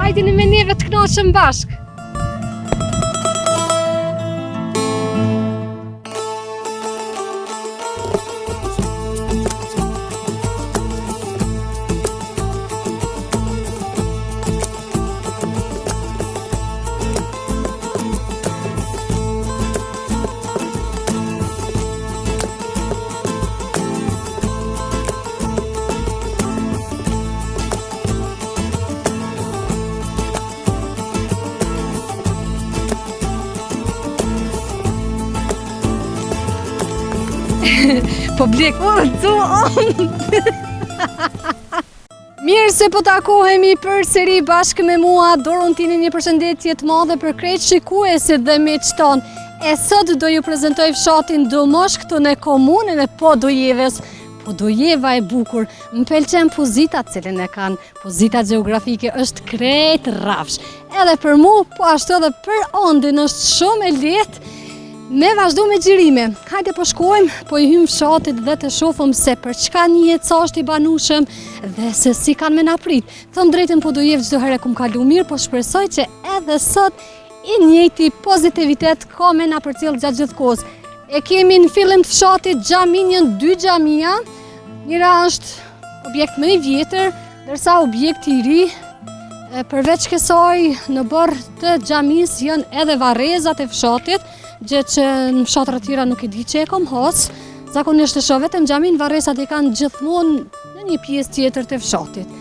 Hajdini me neve të knoqëm bashk. Po blek, Mirë se po takohemi përsëri bashkë me mua, Dorontini, një përshëndetje të madhe për krejt shikuesit dhe miqton. E sot do ju prezentoj fshatin Domosh këtu në komunën e Podujeves. Podujeva e bukur, më pëlqen pozita cilën e kanë. Pozita gjeografike është krejt rrafsh. Edhe për mu, po ashtu edhe për ondin është shumë e lehtë me vazhdu me xhirime. Hajde po shkojmë, po i hymë fshatit dhe të shofëm se për çka njihet sa është i banushëm dhe se si kanë me na prit. Thëm drejtën Podujevë çdo herë kum kalu mirë, po shpresoj që edhe sot i njëjti pozitivitet ka me na përcjell gjatë gjithë kohës. E kemi në fillim të fshatit xhamin, 2 xhamia. Njëra është objekt më i vjetër, ndërsa objekti i ri përveç kësaj në borë të xhamis janë edhe varrezat e fshatit, gjë që në fshatra tjera nuk e di që e kom has. Zakonisht e shoh vetëm xhamin, varrezat i kanë gjithmonë në një pjesë tjetër të fshatit.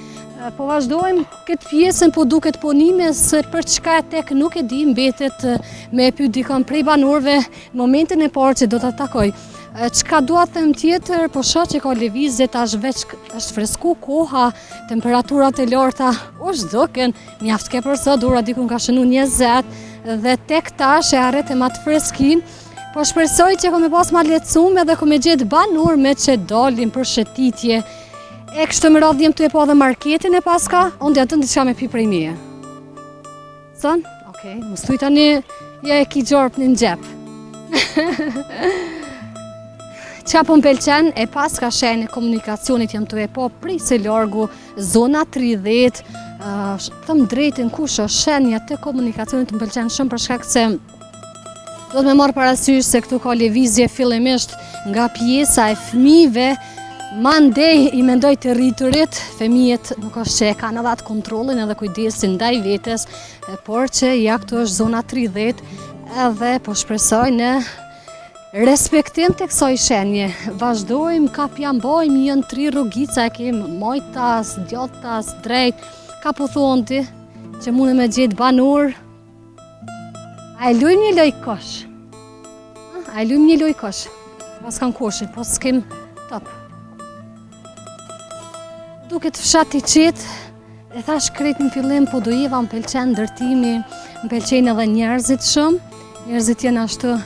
Po vazhdojmë këtë pjesën, po duket punime se për çka e tek nuk e di, mbetet me e pyet dikon prej banorëve në momentin e parë që do ta takoj. Çka dua të them tjetër, po shoh që ka lëvizje tash veç është fresku koha, temperaturat e larta u zhdoken, mjaft ke për sot, ora dikun ka shënu 20 dhe tek tash e arretem atë freskin, po shpresoj që kom e pas ma lehtësuar edhe kom e gjetë banor me që dalin për shëtitje. E kështë më radhjem të e po dhe marketin e paska, unë dhe të në diçka me pi prej meje. Son? Okej, më stuj tani, ja e ki gjorp në gjep. Qa po më pëlqen, e pas ka shenjë e komunikacionit jam të e po prej se largu, zona 30, thëm drejtin kush është shenja të komunikacionit më pëlqen shumë për shkak se do të me marrë parasysh se këtu ka lëvizje fillimisht nga pjesa e fëmijëve, mandej i mendoj të rriturit, fëmijët nuk është që e kanë edhe atë kontrollin edhe kujdesin ndaj vetes, por që ja këtu është zona 30 edhe po shpresoj në respektim të kësaj shenje. Vazhdojmë, ka pjambojmë, janë 3 rrugica, e kemë Mojtas, Djathtas, drejt, ka po thonë ti, që mune me gjetë banor. A e lujmë një loj kosh? A e lujmë një loj kosh? Pas kanë koshi, po s'kem top. Duket fshat i qetë, e thash krejt në fillim, Podujeva më pëlqen ndërtimi, më pëlqen edhe njerëzit shumë, njerëzit janë ashtu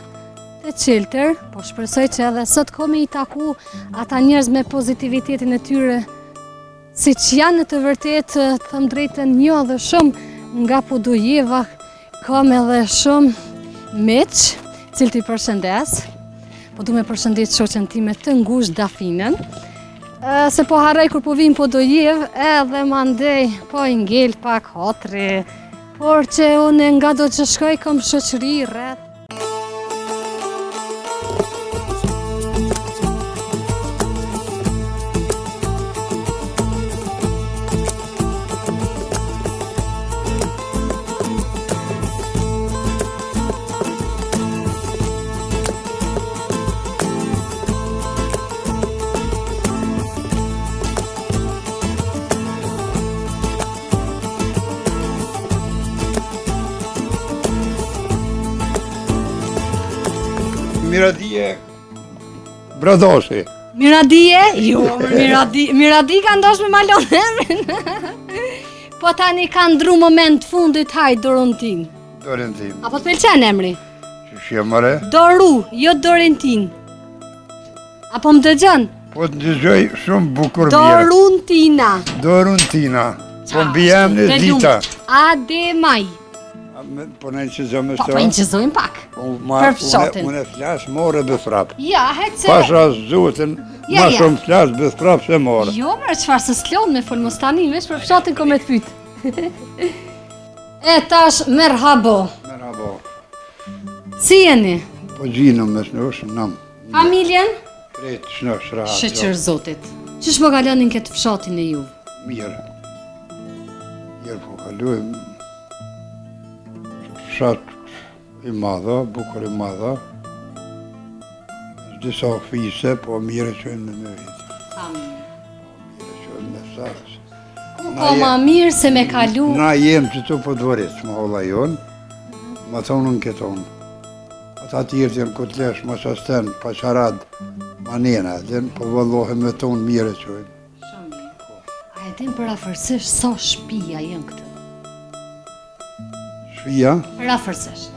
të qiltër, po shpresoj që edhe sot komi i taku ata njerëz me pozitivitetin e tyre, si që janë në të vërtet, thëm drejtën një dhe shumë nga Podujeva, kam edhe shumë miq, cilë t'i përshëndes, po du me përshëndet shoqen time të ngushtë Dafinën, se po harrej kur po vim Podujevë, edhe mandej po i ngel pak hatri, por që unë nga do që shkoj kam shoqëri rreth. Miradije Bradoshi. Miradije? Jo, Miradi ka ndosh me malon emrin. Po tani ka ndru moment fundit, hajt Dorontin. Dorentin. Apo të pëlqen emri? Që shemare? Doru, jo Dorentin. Apo më dëgjon? Po të dëgjoj shumë bukur mirë. Doruntina. Doruntina. Po mbi emri Dita. Ademaj. Po në qëzëm e Po në qëzojmë pak. Për fshatin. Unë e flasë more bëthrap. Ja, hecë se... Pasha zutën, ma shumë flasë bëthrap se more. Jo, mërë qëfar se s'klon me folmostani, vesh për fshatin ko me të pytë. E tash merhabo. Merhaba. Si jeni? Po gjinë me shnosh, nam. Familjen? Kretë shnosh, rahat. Shëqër zotit. Qësh po kalonin këtë fshatin e juve? Mirë. Mirë po kalujem. Fshat i madha, bukur i madha. Disa fise, po mirë që në me vitë. Mirë që në sarës. Ku ka ma mirë se me kalu? Na jem që tu po dvorit, ma holla jonë. Ma thonën këtonë. Ata tjerë të në kutlesh, ma shasten, pa qarad, ma nena, dhe po vëllohem me tonë mirë që në. Shumë mirë. A e din për afërsisht sa shpia jenë këtë? Shvija, Për afërsisht.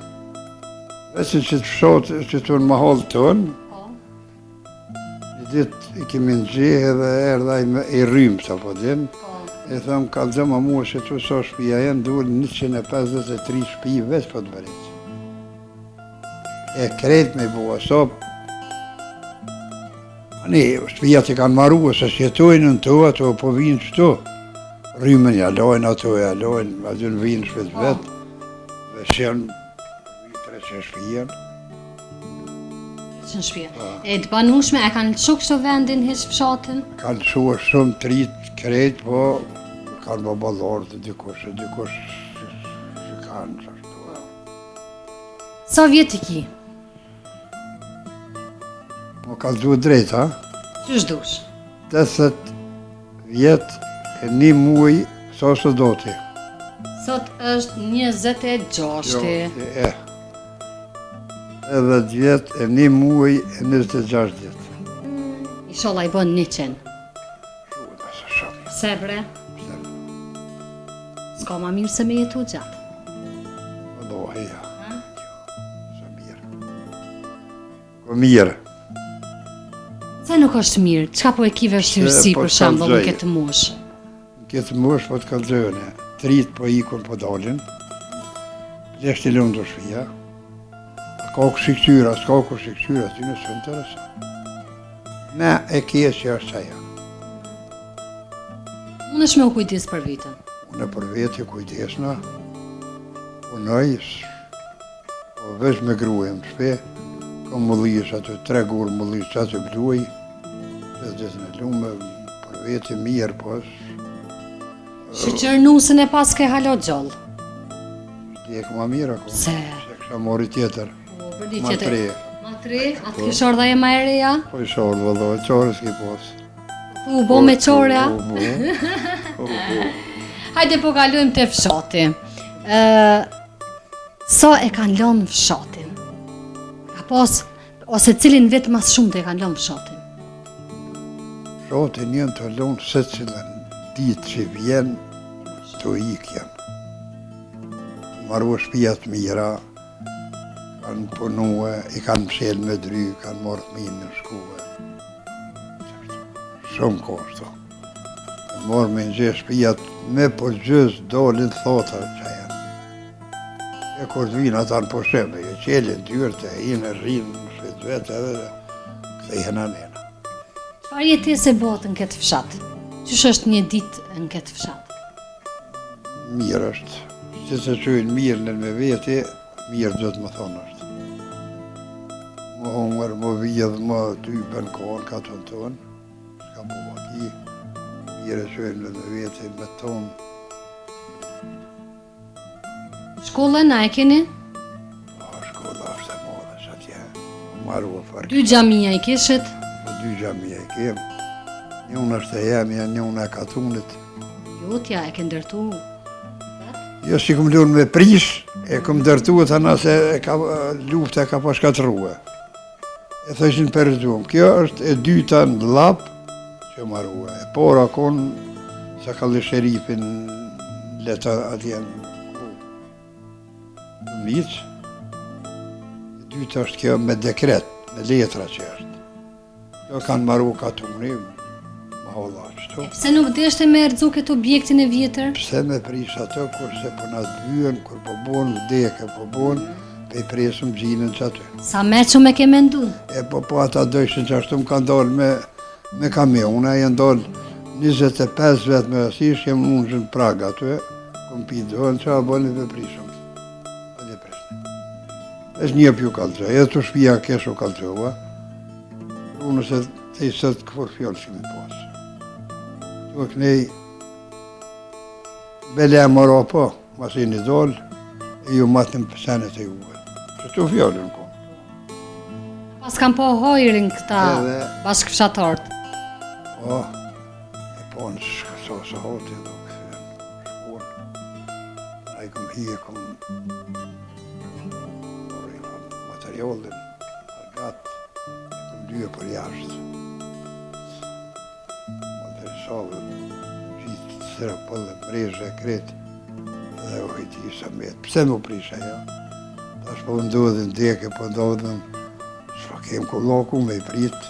vese që të fshotë, që të në mahallë tonë, Po. një ditë i kemi në gjihë edhe erdha i rrymë, sa po din. Po. E thëmë, ka dzëma mua që të sa shpija jenë, duhet 153 shpi veç po të bërit. E kretë me bua sop. Ani, shpijat i kanë marrua, se sjetojnë në to, ato po vinë qëto. Rymën ja lojnë, ato ja lojnë, aty në vinë shpet vetë. Dhe shenë, 300 shpijen. Që në shpia. E të banushme, e kanë lëshu kështu vendin hiç fshatin? Kanë shua shumë trit kretë, po kanë babalorë të dikush që kanë qashtu. Sa vjet i ki? Mo ka duhet drejt, ha? Qysh dush? 80 vjetë e 1 muaj sa së do ti. Sot është 26. E. Edhe 10 vjetë e 1 muaj e 26 ditë. Inshallah i bën 100. Shuhet asë shumë. Se bre? S'ka ma mirë se me jetu gjatë. Wallahi, ja. Së mirë. Ko mirë. Se nuk është mirë, qka po e ki vështirësi po për shembull në kallxoj. këtë moshë? Këtë mosh po të kalzëne. Trit po ikon po dalin. Pleshti lëmë do shpija. A ka ku shikëtyra, s'ka ku shikëtyra, ty nësë interesant. Ne e kje që është aja. Unë është me u kujtis për vitën. Unë për veti kujdesna, punoj, po veç me grujem shpe, kam mëllish aty 3 gurë mëllish që aty bluj, dhe ditën e lume, për veti mirë, po Shqyqër nusën e pas ke halo gjallë. ndjek ma mirë ako, Se? se kësha mori tjetër, Po, për di ma qëtë. 3, Ma 3? Atë kishor dhe e ma ereja? po i shorë vëllohet, qore s'ki posë. U bo me qorja? Po, Hajde po kalojmë te fshati. Sa e kanë lënë fshatin? Ka pas, ose cilin vetë mas shumë të e kanë lënë fshatin? shotin jenë të lonë se cilën ditë që vjen, të ikjen. Marrua shpijat mira, kanë punue, i kanë mshel me dry, kanë marrë fëmijën në shkuve. Shumë koshto. Kanë marrë me nxje shpijat me po gjës dolin thota që janë. E kur të vinë ata në posheme, e qelin dyrët e hinë e rrinë në shpit vetë edhe kthehen anena. Çfarë jetese bëhet në këtë fshat? Qysh është një ditë në këtë fshat? Mirë është. Që se qojnë mirë në me veti, mirë do të më thonë është. Më hongër, më vjedh, më ty bën kohën, ka të në tonë. Shka po vaki, mirë qojnë në me veti, me tonë. Shkollën a e keni? Shkolla është e modhe, që atje. Më marrua farkë. 2 xhamia i kishit? 2 xhamia i kemë. Një unë është e jemja, një unë e katunit. Jotja e ke ndërtu. Jo si këm lurë me prish, e këm dërtu e thana se lufta e ka pa shkatruhe. E thëshin për rëzumë, kjo është e dyta në lapë që marruhe. E por akon, sa ka dhe sherifin leta atjen në miqë. E dyta është kjo me dekret, me letra që është. Kjo kanë marru katuni, ma holla qëto. Pse nuk deshte me erdzu këtë objektin e vjetër? Pse me prish ato, kurse po na të byen, kur po bon vdekje, po bon, pe i presëm gjinën që aty. Sa me që me ke mendu? E po ata dojshin që ashtu më kanë dalë me kamion, e janë dalë 25 vetë me rasish, jem unë në Praga aty, kom pi dohen që a bëni dhe prishëm. Adje prishëm. Është një pju kalëgjë, edhe të shpia kesh o kalëgjëva, unë se te i sëtë këfor fjallë që mi pasë. Të kënej, bele e mëra po, mas e një dollë, e ju matëm pësenet e juve. Që të fjallën ko. Pas kam po hojrin këta bashkëfshatarët. Po, e po në shkësa hoti edhe këthën, shkonë. A i kom hi e kom materialin, argat, e kom dyë për jashtë. Më të rësavë, gjitë të sërë pëllë, mrejshë e kretë, edhe u hejti sa metë. Pse më prisha, ja? Tash po ndodhin deke, po ndodhin, s'fa kem kollaku me i pritë.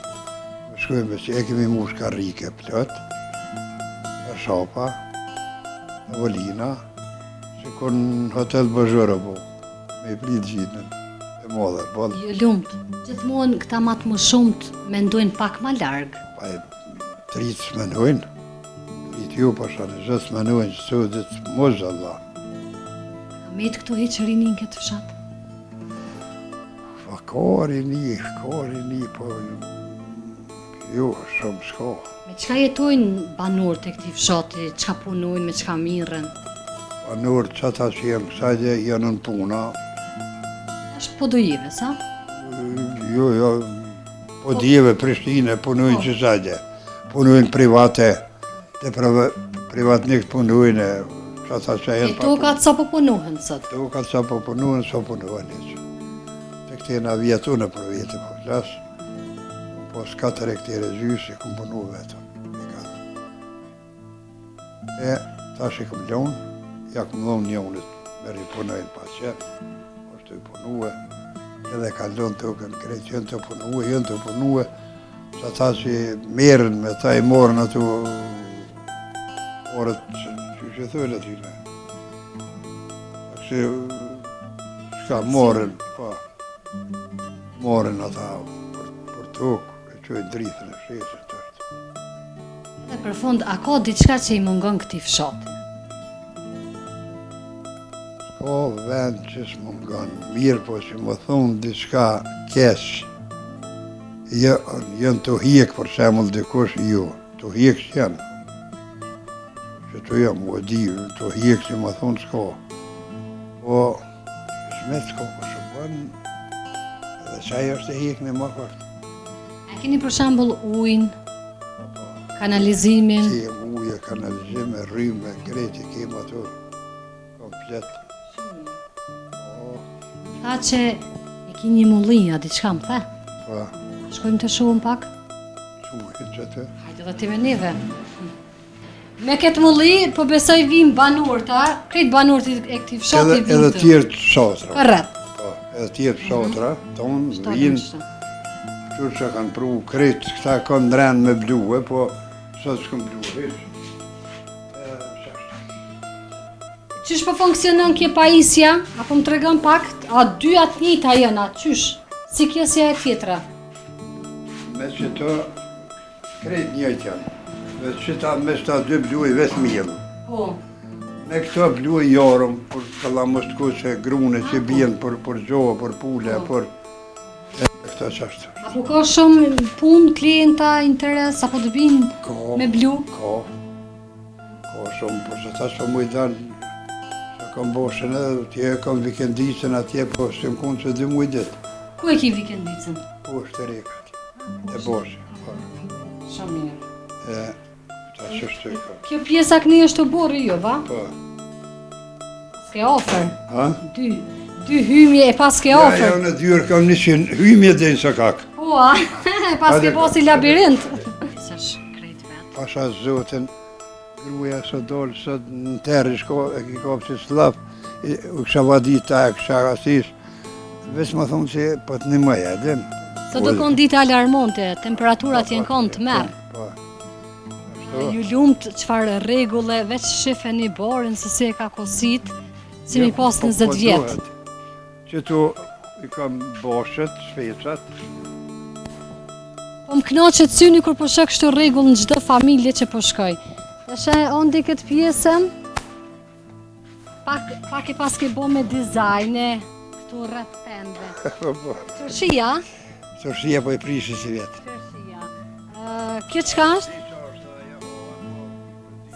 Shkojme që e kemi mush karrike plët, e shapa, e volina, që kon hotel Bëzhëra po, me i prit gjitën, e modhe, bëllë. Ju lumt, gjithmonë këta matë më shumët mendojnë pak ma largë. Pa e tritë s'menojnë, tritë ju pasha në zëtë s'menojnë që sëdit mozë Allah. Ka metë këto heqërinin këtë fshatë? Fa ka rini, po jo, shumë s'ka. Me qka jetojnë banor të këti fshati, qka punojnë, me qka mirën? Banor që ata që jenë kësajde janë në puna. Është po dojeve, sa? Jo, po djeve Prishtine punojnë që sajde. Punojnë private, të privatnik punojnë, që ata që jenë E tokat sa po punohen sot? Tokat sa po punohen, sa punohen eqë. Të këte na vjetune për vjetë po flasë. Pos 4 hektere gjysë, kom punu vetëm. E, tash i kom lonë, ja kom lonë njonit, meri punojnë pas qëtë, është të i punue, edhe ka lonë të ukën kretë, jënë të punue, që ata që merën me ta i morën ato orët që thujnë atyre. Që shka morën, pa, morën ata për tokë, që e drithën e shesë të është. Dhe për fund, a ka diçka që i mungon këti fshati? Ka vend që s'mungon, mirë po që më thonë diçka kesh. Jënë të hjek, për shemull dikush, jo, të hjek që janë. Që të jam, u di, të hjek që më thonë s'ka. Po, shmet s'ka po shëpën, edhe qaj është e hjek në më kërtë. A keni për shambull ujnë, kanalizimin? Kem uje, kanalizime, rryme, kreti, kem ato komplet. Tha që e ki një mullinja, diçka më the? Pa, Shkojmë të shumë pak? quhin që të. Hajde dhe ti me neve. Me këtë mulli, po besoj vim banur ta, kretë banur të e këti fshati vim të. Edhe tjerë të shatra. Përret. Po, edhe tjerë të shatra, tonë, vinë, qërë që kanë pru kretë, këta kanë ndrenë me bluë, po sot s'këm bluë, Qysh po funksionon kje pajisja? Apo më tregon pak? A dy atë njëta jëna, qysh? Si kjesja e tjetra? Me që të kretë njëjtë janë. Me që ta me shta dy bluë i vetë mjellë. Po. Me këto bluë i jarëm, për kalamostku që grune që bjenë për gjohë, për pule, për këta qashtë. Apo ka shumë punë, klienta, interes, apo të binë me blu? Ka shumë, por që ta shumë i dalë, që kam boshën edhe, tje kam vikendicën atje, po së më kunë që 2 muaj ditë. Ku e ki vikendicën? Po është të rekat, e boshë. Shumë mirë. E, ta qështë të ka. Kjo pjesa këni është të borë jo, va? Po. S'ke ofer. Ha? Dy hymje e pas ke ofer. Ja, në dyrë kam 100 hymje dhe në së kakë. Po, a? Pas ke posi labirint. Sësh krejt vetë. Pasha zotin, gruja së dolë, së në terë, e ki kopë që slap, u kësha vadit ta, kësha asis, veç më thonë që po të një mëja, edhem. Së do konë ditë alarmonte, temperaturat jenë konë të merë. Po. Ju lumt qëfar regulle, veç shife një borën, se se ka kosit, si mi pas 20 vjetë. Që tu i kam boshët, shpecat. Po më knoqet syni kur po shë kështu regull në gjdo familje që po shkoj. Dhe shë ondi këtë pjesën, Pak e pas ke bo me dizajne, këtu rreth pembe. Tërshia? Tërshia po e prishi si vetë. Tërshia. Kjo çka është?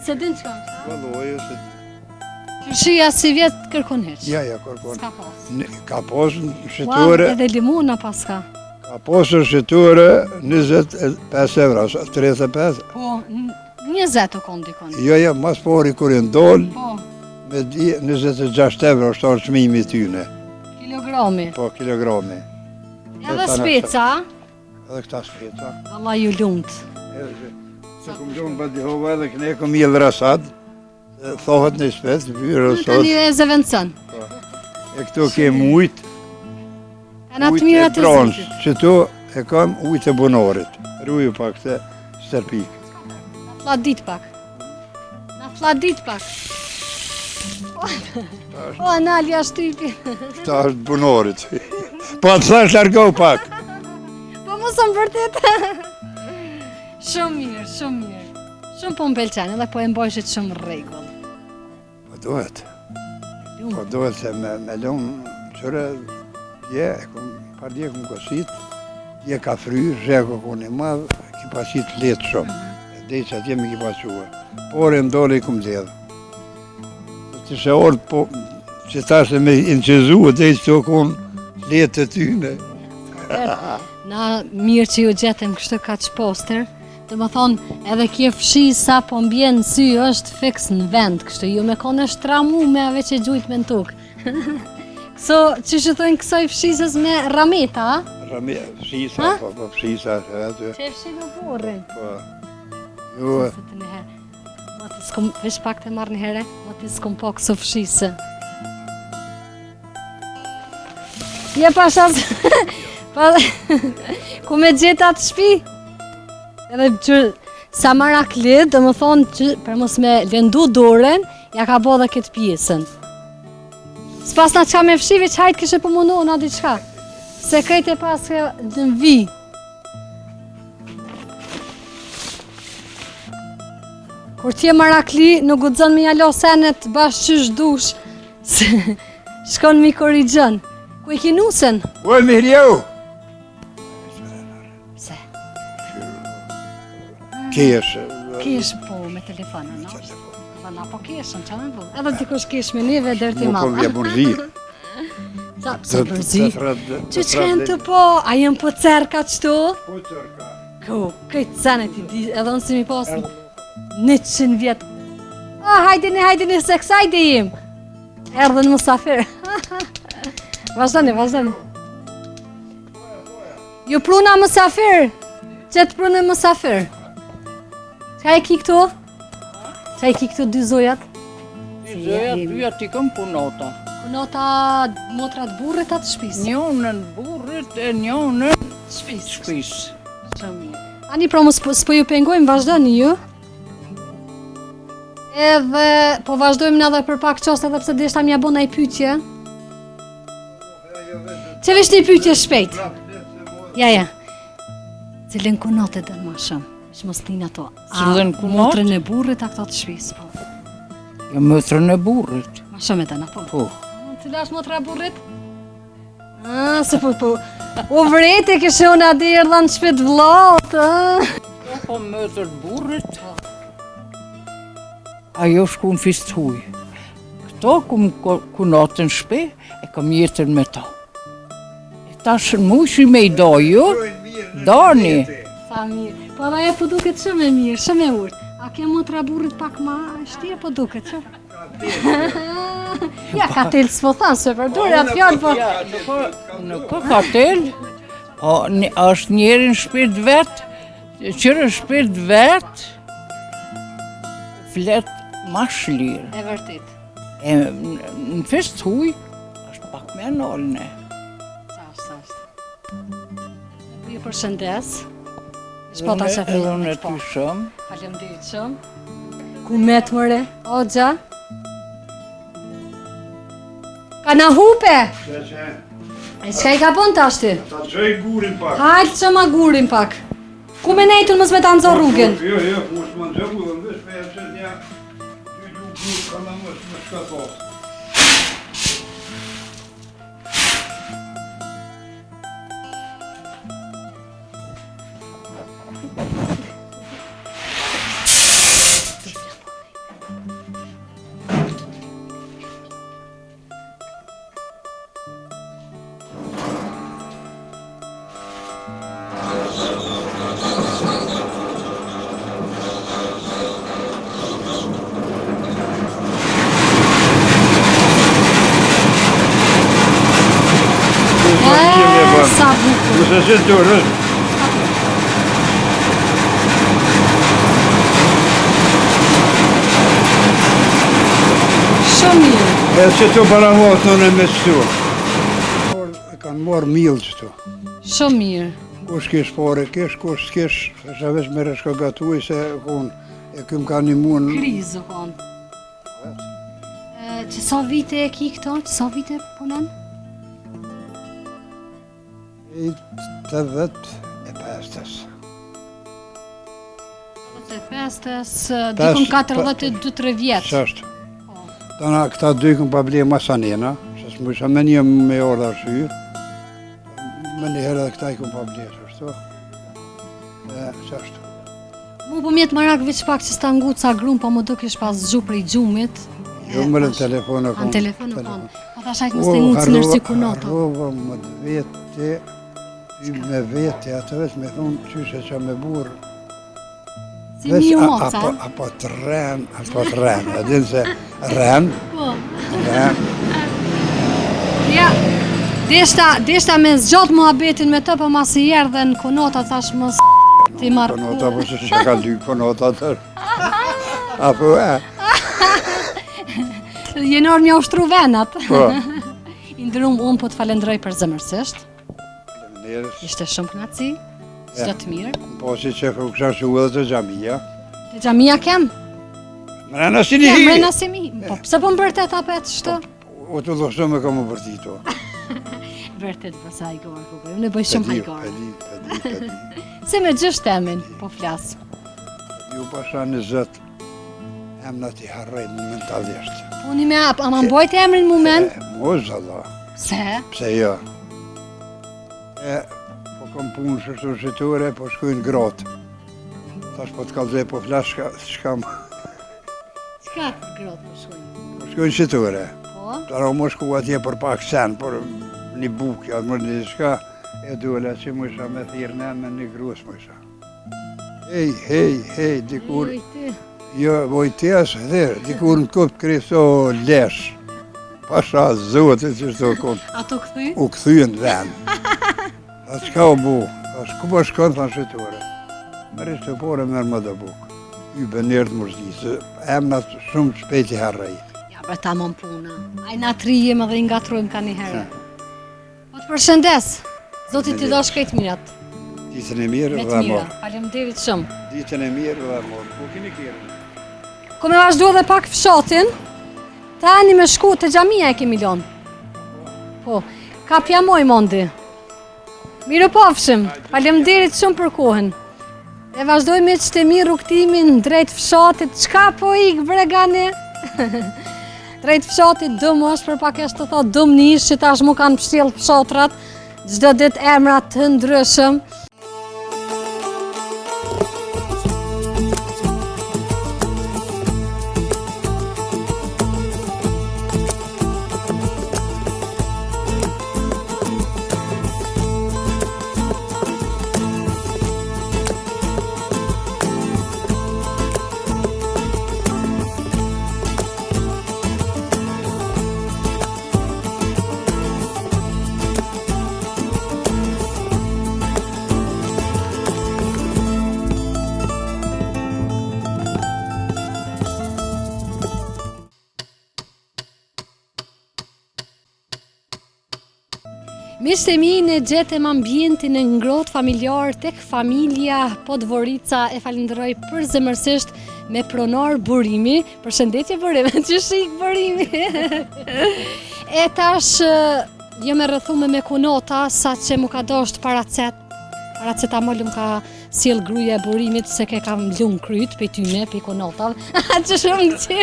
Se din çka është? Valloj, se... Tërshia si vjetë kërkon heq? Ja, kërkon. S'ka pas. Ka pas në shqitore... Edhe limona pas ka. Ka pas në shqitore 25 euro, 35. Po, 20 o konë dikon. Jo, mas pori kur e ndollë, Po. me 26 euro është orë çmimi tyne. Kilogrami. Po, kilogrami. Edhe speca. Edhe këta speca. Allah ju lumt. Se kom gjonë ba Jehova edhe këne kom jelë rasad, thohet në spec, vyrë Të një e zëvendësën. E këto ke ujtë, E në të ujtë e mirat e bronzë, zëtit. që to e kam ujtë e bunorit. Ruju pak të stërpik. Na fladit pak. Na fladit pak. O, Analja shtypi. Këta është bunorit. Pa të thash largohu pak. Po mu së më vërtet. Shumë mirë, shumë mirë. Shumë po më pëlqen, edhe po e mbojshit shumë rregull. Po dohet. Po dohet se me lumë qëre, e kom pardje kom kosit, ka fry, zheko kun e madhë, ki pasit letë shumë. Dhe që atje me ki pasua. Por e ndole i kom ledhë. Të se orë, po, që ta se me inqezu, dhe që të kun letë të tyne. Na mirë që ju gjetëm kështë kaq poster, dhe më thonë edhe kje fshisa po mbjen në sy është fiks në vend, kështë ju me kone shtramu me ave që gjujt me në tukë. Këso, që thojnë kësoj fshisës me rameta, a? Fshisa, po, fshisa, aty. Që e fshi në burrin. Po, jo, Se të një herë. Ma të s'kom, vesh pak të marrë një herë, ma të s'kom po këso fshisë. Je pashas, pa ku me gjeta të shpi? Edhe që sa marak lidh, dhe më thonë që për mos me lëndu dorën, ja ka bo dhe këtë pjesën. S'pas na qa me fshive që hajtë kështë përmunu na diçka. Se krejt e pas ke në vi. Kur t'je marakli, nuk guxon me jalo senet bashkë qysh dush, se shkon mi korrigjën. Ku e ki nusen? oj, me hrjau! Pse? Kesh. Kesh po me telefonë, no? Na po keshën, që në bu? Edhe dikush kesh me neve dërti Nuk kom vje madha. burzi. Sa pse bërzi? Që qenë të po, a jem po cerka qëtu? Po qërka. Ku, këtë senet i di, edhe unë si mi posën 100 vjetë. Hajdini, se kësaj dhe jim. Erdhe në musafir. Vazhdani. Ju pruna musafir. Që të prunë musafir. Qa e ki këtu? Qa e ki këtu dy zojat? Zoja dyja t'i këm punota. Punota motrat burrit atë shpis? Njonën burrit e njonën Shpis. shpis. Shumë mirë. Ani pra mos s'po ju pengojmë, vazhdoni ju. Edhe po vazhdojmë në edhe për pak qast edhe pse deshta mja bona i pyetje. Që vesh një pyetje shpejt. Ja. Cilën kunote dhe ma shumë? Që mos tin ato. Cilën kunot? Motrën e burrit a këto të shpis, po. Jo mëtrën e burrit. Ma shumë e të në po. Po. Cila është motra e burrit? Se po. O vrete kështë unë adi erdha në shpit vllot, Po mëtër burrit. Ajo shku në fistuj. Këto kum kunotën shpe, e kam jetën me ta. E tash në mushi me i do ju, dani. Sa mirë. Po edhe e po duket shumë e mirë, shumë e urtë. A ke motra burrit pak ma shtirë po duket që? Ja, ka telë s'po thanë, se përdurë atë fjallë, po... Ja, nuk ka tel. Është njeri në shpirt vet, qërë në shpirt vet, flet ma shlirë. E vërtit. E në festuj, është pak me nolne. Sa është. Ju përshëndes. Shpota që Edhe unë ty shumë. Faleminderit shumë. Ku met mëre, Oxha? Ka na hupe? E qka i ka bon të ashti? Ta qëj gurin pak. Hajtë që ma gurin pak. Ku me nejtun mës me të anëzo rrugën? Jo, mos më ndëmu dhe mbesh me e që një dy gur ka në më shkatos. Mëse si të rëzë. Shumë mirë. E që të paramot në me qëtu. E kanë marrë milë qëtu. Shumë mirë. Kush kish pare kish, kush s'kish, se veç me reshka gatuj se kun e këm ka një mund. Krizë, kon. Që sa vite e ki këto? Që sa vite punon? E 85-ës. 85-ës, dikun 42-3 vjetë. Qashtë. Tana këta dy këm pa ble masanena, se s'mësha me një me orë dhe shyrë. Me një herë dhe këta i këm pa ble, qashtu. Qashtu. Mu po mjetë marak veç pak që s'ta ngu ca grum, po më do kish pas zhu prej gjumit. Jo më në telefon e kom. Në telefon e kom. Po ta shajt më s'te ngu që nërë si kunota. Harrova më të vete, ty me vete, atë veç me thonë qyshe që me burë. Si një moca. Apo të rren, e din se rren, Po. rren. Ja, deshta me zgjat muhabetin me të, po mas i erdhe në konota, thash mos ti marrë. Konota, po që ka dy konota të. Apo Je orë mja ushtru venat. Po. I ndërum, unë po të falendroj për zemërsisht. Faleminderit. Ishte shumë kënaqësi, çdo të mirë. Po si që kësha që u edhe të gjamia. Te xhamia kem? Mrena si një Kem, hi. mrena si mi. Po pse po mbërtet apet shto? O të dhështu me ka më vërtito. Vërtet pasaj ko marrë. Unë bëj shumë hajgare. Pedi. Se me gjysht temin, po flas. Ju pasha në zëtë, emna ti harrejnë momentalisht. Unë me ap, ama mbojt emrin moment? Mos Allah, Pse? pse jo. Po kom punë shështu shqitore, po shkujnë grotë. Thash po të kalzoj po flash shkam, Çka të grot po shkojnë? po shkujnë shqitore. Po? Tara më shku atje për pak sen, për një bukja, më një shka, e duela që më isha me thirë me një grus më isha. Hej, dikur, Oj, ti. jo, vojtes, dikur në këpë kriso lesh. Pasha zote që shto kon, Ato këthy? u këthyën vend. A qka u bu? A shku po shkon, thanë shqitore. Më rishtë të pore mërë më dhe buk. I bënirë të mërzdi, se emnat shumë shpejti harrej. Ja, bre ta mon puna. Aj na trijem edhe i ngatrojmë ka një herë. Po të përshëndes. Zoti ti do shkejt mirat. Ditën e mirë Me dhe të mira. morë. Faleminderit shumë. Ditën e mirë dhe morë. Ku kini kjerë? Ko me vazhdu edhe pak fshatin. Tani me shku të xhamia e kemi lon. Po, ka pjamoj mondi. Mirë pafshim. Faleminderit shumë për kohën. E vazhdoj me që të mirë rrugtimin drejt fshatit. Qka po ik bregani? Drejt fshatit dëmë është për pak eshtë të thot dëmë nish që tash mu kanë pështjel fshatrat. Gjdo dit emrat të ndryshëm. Miqtë e mi, ne gjetëm ambientin e ngrohtë familjar tek familja Podvorica. E falenderoj përzemërsisht me pronar Burimi. Përshëndetje Burimi, që shik Burimi. E tash jam e rrëthume me kunota sa që mu ka dosht paracetamol më ka sjell gruaja e Burimit se ke kam lung kryt pe tyne, pe kunotave. Që shumë që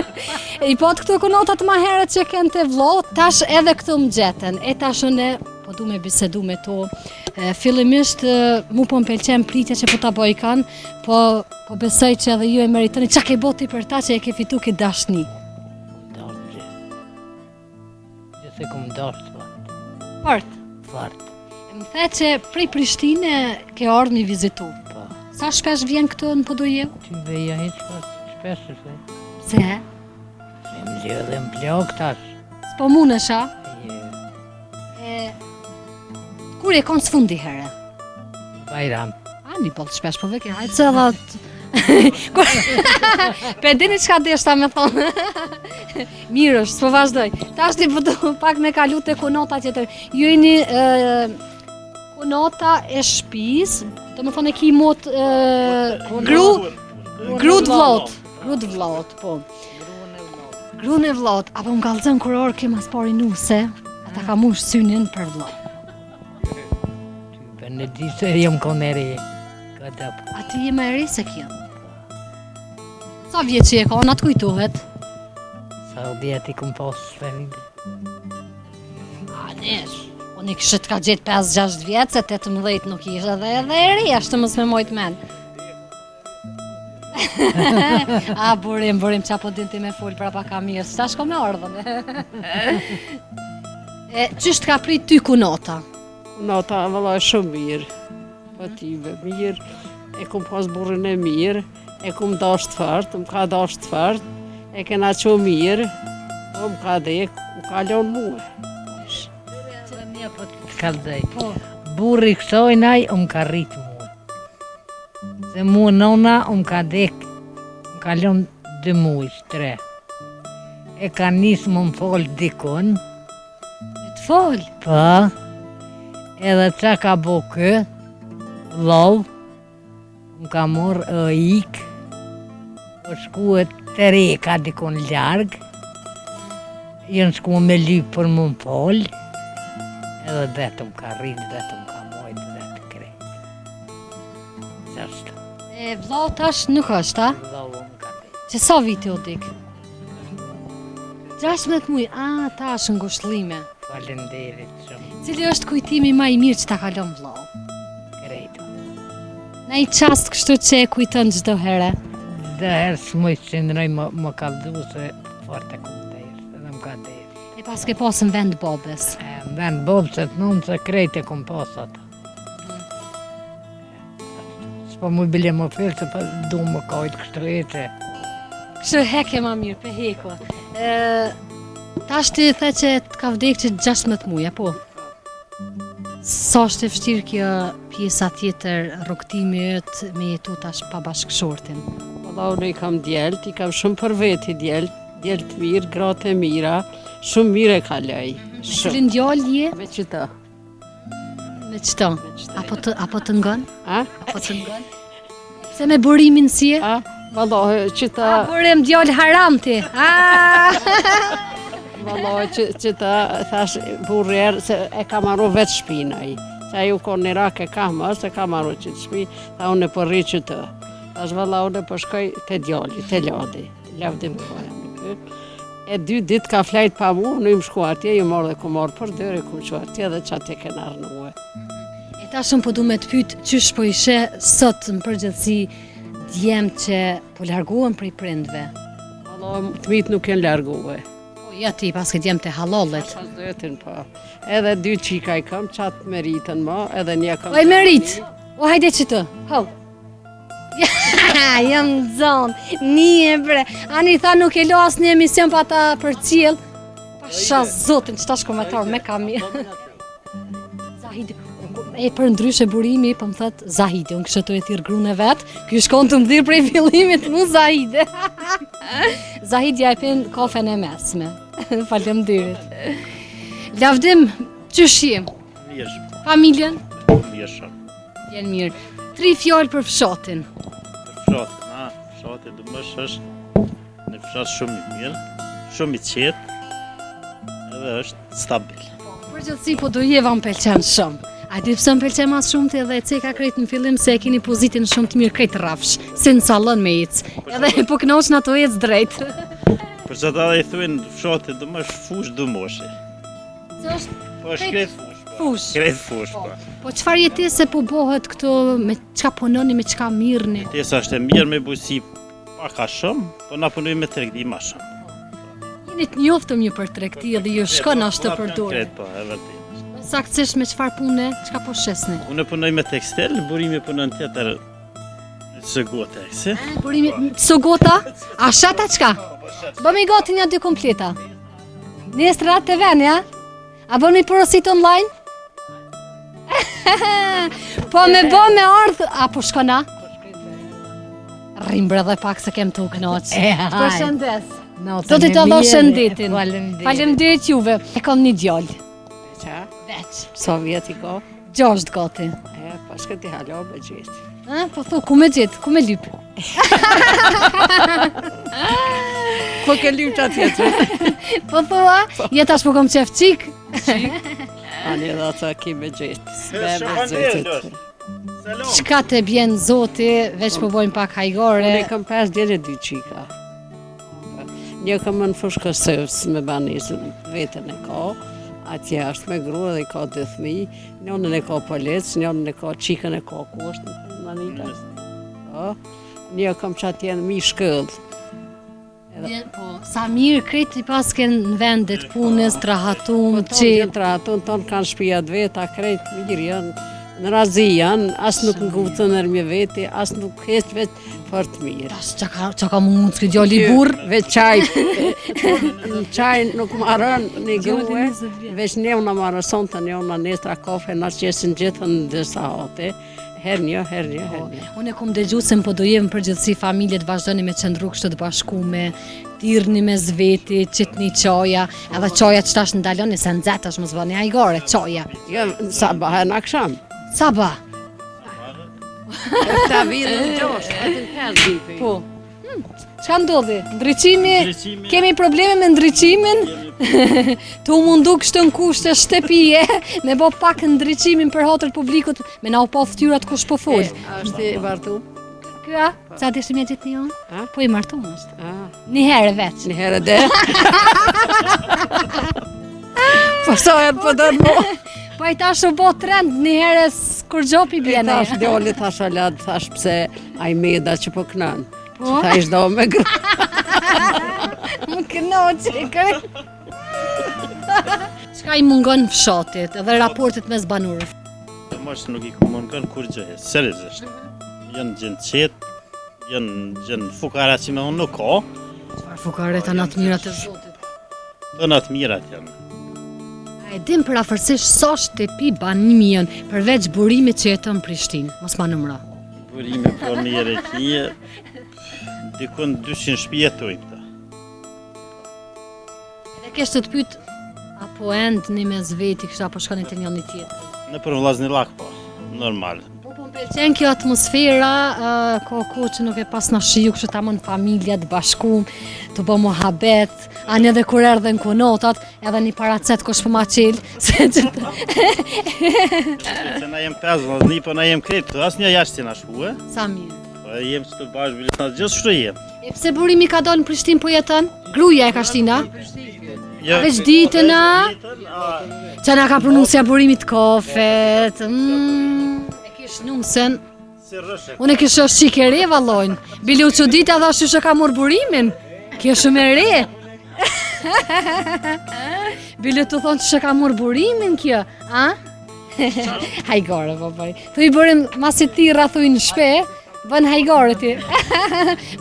i pot këto kunotat ma herët që kënë të vlo, tash edhe këtu më gjetën. E tash unë po du me bisedu me to. Fillimisht mu po më pëlqen pritja që po ta bëj kanë, po besoj që edhe ju e meritoni. Qa ke boti për ta që e ke fitu këtë dashni? Dartë. Gjithë kom dartë, Fort. fart. Më the që prej Prishtine ke ardhur mi vizitu. Po, Sa shpesh vjen këtu në Podojev? ty veja hiç pas shpesë se. Se? Se më lidhe më plak tash. S'po munesh, a? Je, E, kur e konë s'fundi herë? Bajram. A, një boll shpesh po veke, hajtë se edhe... Pe dini çka deshta me thonë. Mirë është, s'po vazhdoj. Tash ti po do pak me kalu te konota tjetër. Ju jeni konota e shtëpis, domethënë e ki mot gru të vllot. Gru të vllot, po. Gruan e vllot, apo më kallzon kur orë ke mas pari nuse, ata ka mush synin për vllot. Për në di se jam koneri. A ti je më e ri se kjo? Sa vjeç je ka, na të kujtohet? Sa vjet I kom pas familje. A nesh, unë I kishë të ka gjetë 5-6 vjetë, se 18 nuk ishe dhe edhe e ri, ashtë mos me mojt men. A, burim, qa po din ti me full pra pa ka mirë, s'ta shko me ardhën. Qysht ka prit ty kunota? Kunota valla shumë mirë, pative mirë, e kom pas burrin e mirë, e kom dash të fart, më ka dash të fart, e kena qo mirë, po më ka dek, më ka lon muë. Po të kallzoj. Burri kësojnaj më ka rrit mua. Se mua nona më ka dek, më ka lon 2 muaj, 3. E ka nis më fol dikon. Me të fol? Po. Edhe qa ka bo kë, vlau, më ka morë ik, po shkuet të reka dikon larg, jënë shku me lyp për më fol, edhe vetë më ka rritë, vetë më ka mojtë, vetë krejtë. Qashtu. E vllau tash nuk është, a? Vlau më ka dhe. Që sa viti u dik? 16 muaj, a, tash në ngushëllime. Falenderit shumë, Cili është kujtimi ma I mirë që ta kalon vllau? krejtë. Në I qast kështu që e kujton çdo herë. Dhe herë s'moj qëndroj më kaldu se fort e kom dejrë, edhe më ka dejrë. E pas ke pasën vend babes. Më venë bobëset nëmë se krejtë e kom pasat. S'po mu bile më firë se pa du më kajtë kështu e që. Kështu heke ma mirë, pe heko. Tash ti the që të ka vdek që 16 muaj, po? Sa është e vështirë kjo pjesa tjetër rrugtimit me jetu tash pa bashkëshortin? Valla unë I kam djelt, I kam shumë për veti djelt mirë, gratë e mira, shumë mirë e kaloj. Cilin djalë je? Me qëta. Me qëta? Apo të ngon? A? Apo të ngon? Se me burimin si e? A? Valla qëta... A burim djalë haram ti? Valla qëta thash burrer se e ka marru vetë shpinaj. Se ajo ko në Irak e ka marrë, se ka marru qëtë shpi, tha unë e për rri qëtë. Thash valla unë e për shkoj të djali, të ladi, lavdim kohem në këtë. E 2 dit ka flajt pa mu, në im shku atje, ju marrë dhe ku marrë për dërë, ku që atje dhe që atje ke nërë në muë. E tashëm po du me të pytë qysh po ishe sot në përgjithësi djemë që po largohen prej prindve. Valla të mitë nuk jenë largohe. Po ja ti pas ke djemë të halallet. Pas dëtin pa. Edhe 2 qika I kam, qatë meritën ma, edhe një kam... O e merit! O hajde që të, hau! Jam zonë, një bre. Ani tha nuk e lo asë një emision pa ta për cilë. Pasha zotin, qëta shkometar me kam mirë. Zahidi, e për ndryshe burimi, për më thëtë Zahidi, unë kështë të e thirë grune vetë, kjo shkon të më dhirë prej fillimit mu Zahidi. Zahidi ja e pinë kafen e mesme. Falem dyrit. Lavdim, qësh jem? Mirë shumë, Familjen? mirë shumë. Jenë mirë. 3 fjallë për fshatin. Për fshatin dhe mësh është në fshat shumë I mirë, shumë I qetë, edhe është stabil. Përgjithësi po do jeva më pëlqen shumë. A di pse më pëlqen mas shumë të edhe e ceka krejt në fillim se e keni pozitin shumë të mirë krejt rafsh, si në salon me ecë. Edhe po knoq në ato ecë drejt. Për që ta dhe I thuin fshatin dhe mësh fush du moshi. Se është Po është krejt fush. fush. Krejt fush, po. Po çfarë jetese po bëhet këto, me çka punoni, me çka mirëni? Tesa është e mirë me bujësi paka shumë, po na punoj me tregti ma shumë. Jeni të njoftëm ju për tregti dhe ju shkon ashtu për dorë. Krejt, po, e vërtet. Saktësisht me çfarë pune, çka po shesni? Unë punoj me tekstil, burimi punon tjetër sëgote, si? Burimi sogota? A shata çka? Bëmi gati një 2 kompleta. Nesër ratë të ven, ja? A bëni porosit online? Po me bo me ardhë, apo shkona? Rrimbra dhe pak se kem të u knoq. Përshëndes. Do t'i të dho shëndetin. Faleminderit juve. E kom një djallë. Qa? Veç. Sa vjet i ka? 6 gati. Pa shkëti halo me gjithë. Po thu, ku me gjithë, ku me lypë? Ku ke lypë që atjetë? Po thua, jetash po kom qef qik. Ani dhe ato ki me gjithë. Qka të bjenë zoti, veç po bojmë pak hajgore. Unë kam 5 djele 2 qika. Një kam në Fushkësës me banisë, vetën e ka. Atje është me grua dhe i ka 2 fëmijë, njënën e ka polec, njënën e ka qikën e ka kusht, një kam që atje në mi shkëll. Po, sa mirë, kreti pas kënë në vendet punës, të rahatum, që... Po, të rahatum, tonë kanë shpijat veta, krejtë mirë janë, në razi janë, asë nuk në guvëtë nërmje veti, asë nuk hestë vetë fort mirë. Qa ka mundë s'ke gjalli burë? Veç qaj, në qaj nuk marën një gruë, veç një unë marë sonte, një unë nestra kafe, në qesin gjithën në dësa hate, her një. Unë e kom dëgju se më po dojevë përgjithësi familjet vazhdojnë me qëndru kështë të bashkume, tirni me zveti, qitni qaja, edhe qaja që tash ndaloni se nëzetash më zbani hajgore, qaja. Jo, sabah e në aksham. Sabah? Ta vidë në gjosht, edhe në 5 dipi. Po. Qa ndodhi? Ndryqimi, kemi probleme me ndryqimin? Tu mundu kështë në kushte shtepije, me bo pak ndryqimin për hotër publikut, me na u po ftyrat kush po full. Ashtë i martu? Kja? Ca dishtë me gjithë një onë? Po i martu më është. Një herë veç. Një herë dhe. Po sa herë po dërë mo? Po i tash u bo trend një herës kur gjopi bjene. I tash djoli, tash alad, tash pse a i meda që po kënan. Që ta ishtë do me grë. Më këno që i kërë. Qka i mungon fshatit edhe raportet mes banurëve? Mosh nuk i mungon kur gjëhe, seriozisht. Janë gjënë qetë, janë gjënë fukara që me unë nuk ka. Qfar fukare të natë mirat e zotit? Të natë mirat janë. E dim për afërsisht sa shtepi banimi janë përveç burimit që jeton në Prishtinë, mos ma nëmra. Burimi për një rekije, dikun 200 shpi jetojnë ta. Edhe keshtë të pyt, apo endë një me zveti kështë apo shkoni të njën një tjetë? Në për vlazni lak po, normal. Po më pëlqen kjo atmosfera, ko që nuk e pas në shiju kështë ta më në familja të bashkum, të bo muhabet, anë edhe kur erdhe në kunotat, edhe një paracet kush për ma qilë, se që të... Se na jem 5 vlazni, po na jem kretë, asë një jashtë që na shkue. Sa mirë. Po jem që të bashkë bilis në gjithë shtu jem. E pse burimi ka dalë në Prishtinë po jetën? Gruja e ka shtina? A veç ditën, a? Që na ka pronusja burimit kofet, e kish numësen. Unë e kishë është qikere, vallojnë. Bili u që dita dhe është që ka morë burimin. Kjo shumë e re. Bili të thonë që ka morë burimin kjo, a? Hajgore, babaj. Thu i bërim masi ti rathuj në shpe, bën hajgore ti.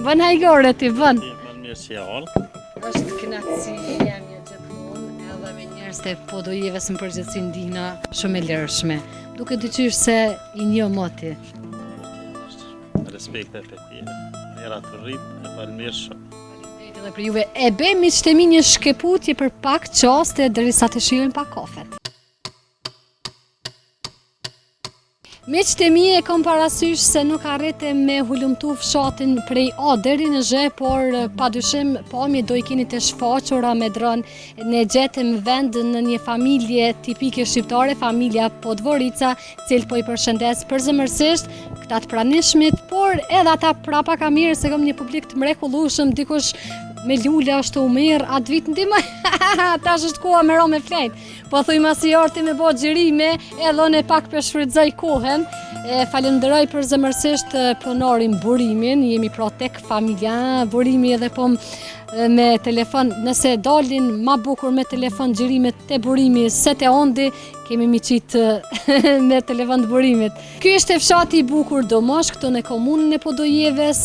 Bën hajgore ti, bën. Bën mirë si alë. Është knatësi jemi gjithmonë, edhe me njerëz të po do jeve së më përgjithësi ndihna shumë e lërshme. Duke të qysh se i një moti. Respekt e për tjere. Era të rritë, e falë mirë shumë. Falemderit edhe për juve. E be mi qëtemi një shkeputje për pak qaste derisa të shijojmë pak kofet. Me qëtë mi e kom parasysh se nuk arrete me hulumtu fshatin prej A deri në Z, por padyshim pamje do i keni të shfaqura me dronë ne gjetëm vend në një familje tipike shqiptare, familja Podvorica, cilë po i përshëndes përzemërsisht këta të pranishmit, por edhe ata prapa ka mirë se kom një publik të mrekullueshëm, dikush me lule është u mirë, atë vit ndimaj, tash është koha me ro me flejt. Po thuj masi arti me bo gjirime, edhe unë e pak për shfrytëzoj kohen. Falenderoj për zëmërsisht pronarin Burimin, jemi pra tek familja, Burimi edhe po me telefon, nëse dalin ma bukur me telefon gjirimet të Burimi, se të ondi, kemi mi qitë me telefon të Burimit. Ky është fshati i bukur Domosh, këtu në komunën e Podojeves,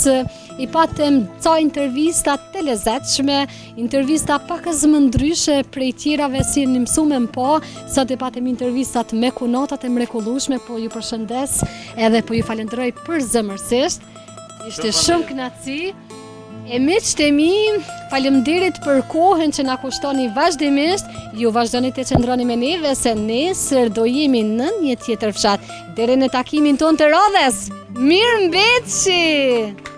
i patëm ca intervista të lezetshme, intervista pak më ndryshe prej tjerave si në mësume më po, sot e patëm intervistat me kunotat e mrekullueshme, po ju përshëndes edhe po ju falenderoj përzemërsisht. Ishte shumë kënaqësi. E miqtë e mi, faleminderit për kohën që na kushtoni vazhdimisht. Ju vazhdoni të qëndroni me neve se nesër do jemi në një tjetër fshat. Deri në takimin ton të radhës. Mirëmbëjtje!